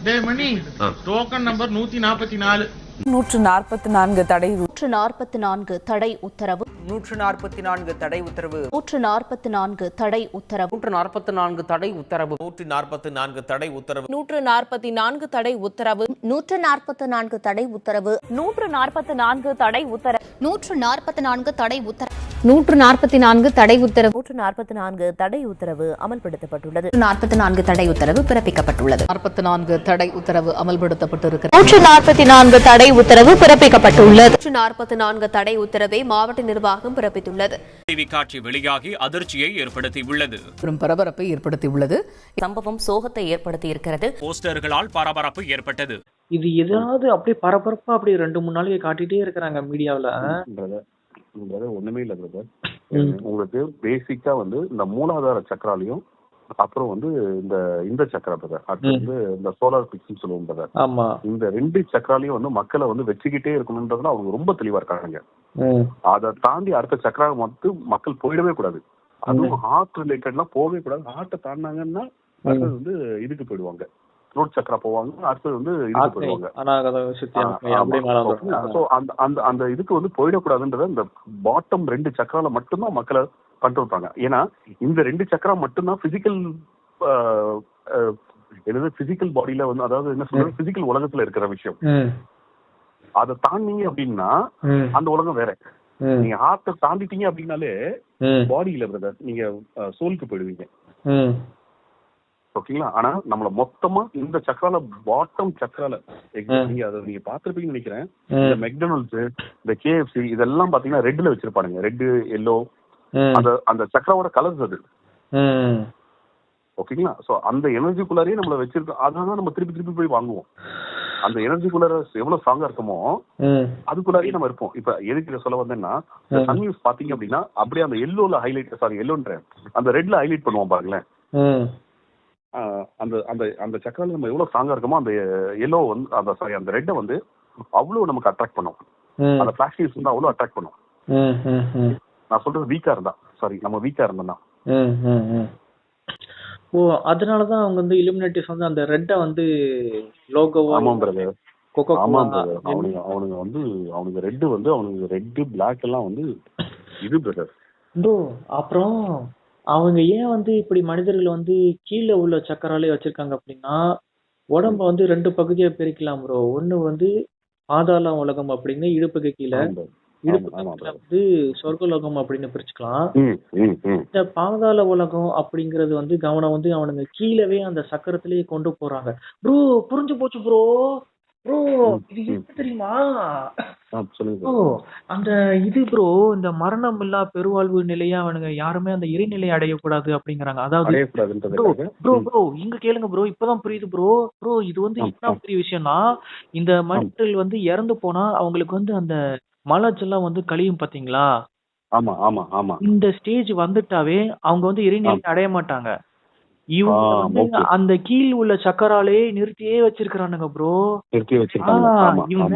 டேய் மணி, token number 144. 144 தடை 144 தடை உத்தரவு 144 தடை உத்தரவு 144 தடை உத்தரவு 144 தடை உத்தரவு 144 தடை உத்தரவு 144 தடை உத்தரவு 144 தடை உத்தரவு 144 தடை உத்தரவு 144 தடை உத்தரவு 144 தடை உத்தரவு 144 தடை உத்தரவு அமல்படுத்தப்பட்டுள்ளது. 144 தடை உத்தரவு பிறப்பிக்கப்பட்டுள்ளது. 44 தடை உத்தரவு அமல்படுத்தப்பட்டிருக்கிறது. 144 தடை உத்தரவு பிறப்பிக்கப்பட்டுள்ளது. 144 தடை உத்தரவை மாவட்ட நிர்வாகம் பிறப்பித்துள்ளது. டிவி காட்சி வெளியாகி அதிர்ச்சியை ஏற்படுத்தியுள்ளது. பரபரப்பை ஏற்படுத்தியுள்ளது. சம்பவம் சோகத்தை ஏற்படுத்தி இருக்கிறது. போஸ்டர்களால் பரபரப்பு ஏற்பட்டது. இது ஏதாவது அப்படியே பரபரப்பா அப்படியே 2-3 நாளைக்கு காட்டிட்டே இருக்கிறாங்க மீடியாவில். ஒண்ணுமே இல்ல பிரதர். உங்களுக்கு பேசிக்கா வந்து இந்த மூலாதார சக்கராலையும் அப்புறம் வந்து இந்த சக்கரா பிரதர், அடுத்து வந்து இந்த சோலார் பிக்ஸ் சொல்லுவோம் பிரதர். ஆமா, இந்த 2 சக்கராலையும் வந்து மக்களை வந்து வச்சுக்கிட்டே இருக்கணும்ன்றதுல அவங்க ரொம்ப தெளிவா இருக்காங்க. அதை தாண்டி அடுத்த சக்கரா மட்டும் மக்கள் போயிடவே கூடாது. அதுவும் ஹார்ட் ரிலேட்டட்லாம் போகவே கூடாது. ஹார்ட்டை தாண்டினாங்கன்னா அடுத்தது வந்து இதுக்கு போயிடுவாங்க, ரோட் சக்கரா போவாங்க. அடுத்தது வந்து இதுக்கு போயிடுவாங்க. அந்த இதுக்கு வந்து போயிடக்கூடாதுன்றத இந்த பாட்டம் 2 சக்கரால மட்டும்தான் மக்களை கண்ட்ரோல் பண்ணாங்க. ஏன்னா இந்த 2 சக்கரா மட்டும்தான் பிசிக்கல் பாடியில வந்து, அதாவது என்ன சொல்றது, பிசிக்கல் உலகத்துல இருக்கிற விஷயம். அதை தாண்டிங்க அப்படின்னா அந்த உலகம் வேற. நீங்க ஹார்ட்டை தாண்டிட்டீங்க அப்படின்னாலே பாடியில பிரதர் நீங்க சோலுக்கு போயிடுவீங்க. ஓகேங்களா? ஆனா நம்மள மொத்தமா இந்த சக்கரால, பாட்டம் சக்கரால, நீங்க அதை நீங்க பாத்துருப்பீங்கன்னு நினைக்கிறேன். இந்த மெக்டொனால்ட்ஸ், இந்த KFC இதெல்லாம் பாத்தீங்கன்னா ரெட்ல வச்சிருப்பானுங்க. ரெட், எல்லோ, அந்த சக்கராவோட கலர்ஸ் அது. ஓகேங்களா? சோ அந்த எனர்ஜிக்குள்ளாரையே நம்மள வச்சிருக்கோம். அதனால நம்ம திருப்பி திருப்பி போய் வாங்குவோம். அந்த எனர்ஜிக்குள்ளார எவ்வளவு ஸ்ட்ராங்கா இருக்கமோ அதுக்குள்ளாரையே நம்ம இருப்போம். இப்ப எதுக்கு சொல்ல வந்தேன்னா, சன் நியூஸ் பாத்தீங்க அப்படின்னா அப்படியே அந்த எல்லோல ஹைலைட், சாரி எல்லோன்ற அந்த ரெட்ல ஹைலைட் பண்ணுவோம் பாருங்களேன். அந்த அந்த அந்த சக்கரால நம்ம எவ்வளவு ஸ்ட்ராங்கா இருக்கோமோ அந்த எல்லோ வந்து, அந்த ரெட்டை வந்து அவ்வளவு நமக்கு அட்ராக்ட் பண்ணும். அந்த ஃபிளாஷ் நியூஸ் வந்து அவ்வளவு அட்ராக்ட் பண்ணும். நான் சொல்றது வீக்கா இருந்தா, சாரி நம்ம வீக்கா இருந்தோம்னா. ஓ, அதனாலதான் அவங்க வந்து இலுமினேட்டிஸ் வந்து அந்த ரெட்டை வந்து லோகோவா. ஆமா பிரதர், ஆமா பிரதர். அவனுங்க வந்து அவனுக்கு ரெட் வந்து, அவனுக்கு ரெட் பிளாக் எல்லாம் வந்து இது பிரதர். அப்புறம் அவங்க ஏன் வந்து இப்படி மனிதர்கள் வந்து கீழே உள்ள சக்கராலே வச்சிருக்காங்க அப்படின்னா, உடம்ப வந்து 2 பகுதியா பிரிக்கலாம் ப்ரோ. ஒண்ணு வந்து பாதாள உலகம் அப்படின்னு இடுப்புக்கு கீழே, இடுப்புக்கு வந்து சொர்க்கலோகம் அப்படின்னு பிரிச்சுக்கலாம். இந்த பாதாள உலகம் அப்படிங்கறது வந்து கவனம் வந்து அவனுங்க கீழவே அந்த சக்கரத்திலேயே கொண்டு போறாங்க. ப்ரோ புரிஞ்சு போச்சு ப்ரோ. ப்ரோ இது என்ன தெரியுமா? அந்த இது ப்ரோ, இந்த மரணம் இல்லா பெருவாழ்வு நிலையா அவனுங்க யாருமே அந்த இறைநிலை அடையக்கூடாது அப்படிங்கிறாங்க. அதாவது ப்ரோ இங்க கேளுங்க ப்ரோ, இப்பதான் புரியுது ப்ரோ. ப்ரோ இது வந்து என்ன பெரிய விஷயம்னா, இந்த மனிதர்கள் வந்து இறந்து போனா அவங்களுக்கு வந்து அந்த மலச்செல்லாம் வந்து கழியும் பாத்தீங்களா? ஆமா ஆமா ஆமா. இந்த ஸ்டேஜ் வந்துட்டாவே அவங்க வந்து இறைநிலை அடைய மாட்டாங்க. இவங்க வந்து அந்த கீழ் உள்ள சக்கராலே நிறுத்தியே வச்சிருக்கானுங்க ப்ரோ. இவங்க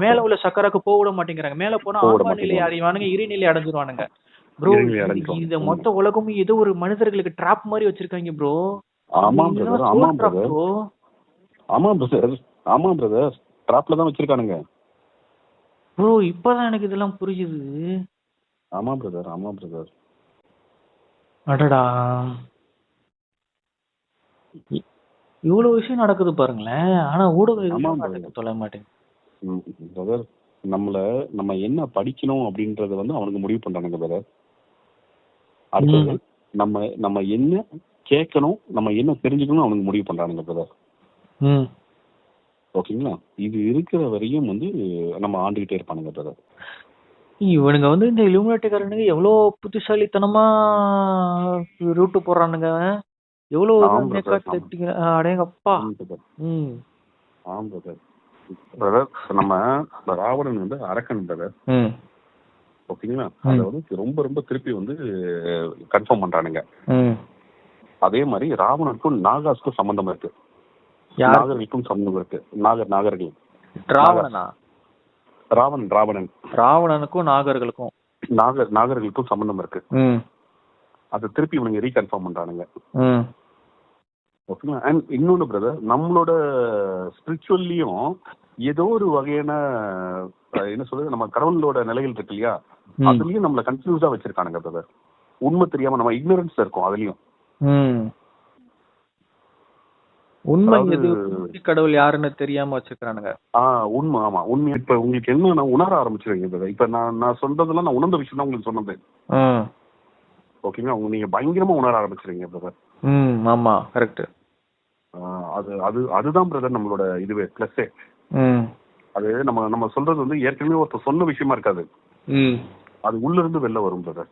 மேல உள்ள சக்கராக்கு போக விட மாட்டேங்கிறாங்க. மேல போனா ஆன்மா நிலை அடைவானுங்க, இறைநிலை அடைஞ்சிருவானுங்க ப்ரோ. இந்த மொத்த உலகமும் ஏதோ ஒரு மனிதர்களுக்கு ட்ராப் மாதிரி வச்சிருக்காங்க ப்ரோ. ஆமா பிரதர், ஆமா பிரதர், ட்ராப்ல தான் வச்சிருக்கானுங்க ப்ரோ. இப்பதான் எனக்கு இதெல்லாம் புரியுது. ஆமா பிரதர், ஆமா பிரதர். அடடா, இவ்வளவு விஷயம் நடக்குது பாருங்களேன். ஆனா ஊடகம் சொல்ல மாட்டேங்குது. நம்ம என்ன படிக்கணும் அப்படின்றத வந்து அவனுக்கு முடிவு பண்றானுங்க பிரதர். அடுத்தது நம்ம என்ன கேட்கணும், நம்ம என்ன தெரிஞ்சுக்கணும் அவனுக்கு முடிவு பண்றானுங்க பிரதர். ஓகேங்களா? இது இருக்கிற வரையும் வந்து நம்ம ஆண்டுகிட்டே இருப்பானுங்க பிரதர். இவனுங்க வந்து இந்த இலுமினாட்டிக்காரனுங்க எவ்வளவு புத்திசாலித்தனமா ரூட்டு போடுறானுங்க. எவ்வளவு அடேங்கப்பா. நம்ம ராவணன் வந்து அரக்கன் பிரதர். ஓகேங்களா? அத வந்து ரொம்ப ரொம்ப திருப்பி வந்து கன்ஃபார்ம் பண்றானுங்க. அதே மாதிரி ராவணனுக்கும் நாகாஸ்க்கும் சம்பந்தம் இருக்கு, நாகர்களுக்கும் சம்பந்தம் இருக்கு. நாகர்கள் ராவணனுக்கும் நாகர்களுக்கும் சம்பந்தம் இருக்கு. அதை திருப்பி இவனுங்க ரீகன்ஃபார்ம் பண்றானுங்க. ஓகேங்களா. அண்ட் இன்னொன்று பிரதர், நம்மளோட ஸ்பிரிச்சுவல்லையும் ஏதோ ஒரு வகையான என்ன சொல்றது, நம்ம கடவுளோட நிலைகள் இருக்கு இல்லையா, அதுலயும் நம்மள கன்ஃபியூஸா வச்சிருக்கானுங்க பிரதர். உண்மை தெரியாம நம்ம இக்னரன்ஸ் இருக்கும் அதுலயும். உண்மை எது, கடவுள் யாருன்னு தெரியாம வச்சிருக்கானுங்க. உண்மை. ஆமா உண்மை. இப்ப உங்களுக்கு என்ன உணர ஆரம்பிச்சிருவீங்க பிரதர். இப்ப நான் சொல்றதெல்லாம் நான் உணர்ந்த விஷயம் தான் உங்களுக்கு சொன்னது. ஓகேங்களா. நீங்க பயங்கரமா உணர ஆரம்பிச்சிருவீங்க பிரதர். ஆமா கரெக்ட். அதுதான் பிரதர் நம்மளோட இதுவே பிளஸ்ஸே. அது நம்ம சொல்றது வந்து ஏற்கனவே ஒருத்தர் சொன்ன விஷயமா இருக்காது, அது உள்ள இருந்து வெளில வரும் பிரதர்.